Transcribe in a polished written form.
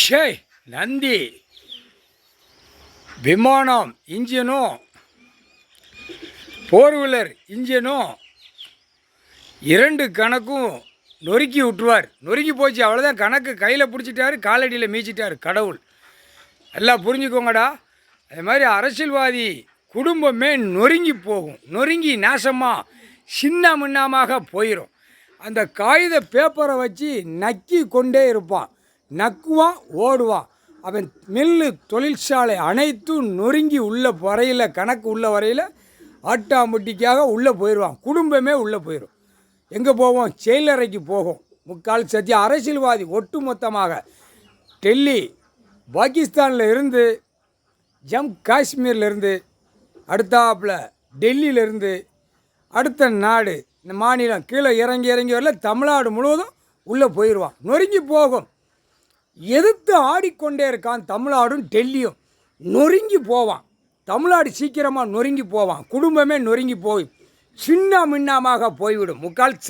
ஷேய் நந்தி விமானம் இன்ஜினும் four wheeler இன்ஜினும் இரண்டு கணக்கும் நொறுக்கி விட்டுருவார். நொறுக்கி போச்சு, அவ்வளோதான். கணக்கு கையில் பிடிச்சிட்டாரு, காலடியில் மீச்சிட்டார் கடவுள். எல்லாம் புரிஞ்சுக்கோங்கடா. அது மாதிரி அரசியல்வாதி குடும்பமே நொறுங்கி போகும், நொறுங்கி நாசமாக சின்ன முன்னாமாக போயிடும். அந்த காகித பேப்பரை வச்சு நக்கி கொண்டே இருப்பான், நக்குவான், ஓடுவான். அவன் மில்லு தொழிற்சாலை அனைத்தும் நொறுங்கி உள்ள வரையில், கணக்கு உள்ள வரையில் ஆட்டாம்பட்டிக்காக உள்ளே போயிடுவான். குடும்பமே உள்ளே போயிடும். எங்கே போவோம்? செயலறைக்கு போகும். முக்கால் சத்திய அரசியல்வாதி ஒட்டு மொத்தமாக டெல்லி, பாகிஸ்தானில் இருந்து, காஷ்மீர்லேருந்து, அடுத்தாப்பில் டெல்லியிலேருந்து, அடுத்த நாடு, இந்த மாநிலம் கீழே இறங்கி வரல தமிழ்நாடு முழுவதும் உள்ளே போயிடுவான். நொறுங்கி போகும். எதிர்த்து ஆடிக்கொண்டே இருக்கான் தமிழ்நாடும் டெல்லியும். நொறுங்கி போவான். தமிழ்நாடு சீக்கிரமாக நொறுங்கி போவான். குடும்பமே நொறுங்கி போய் சின்ன மின்னமாக போய்விடும். முக்கால்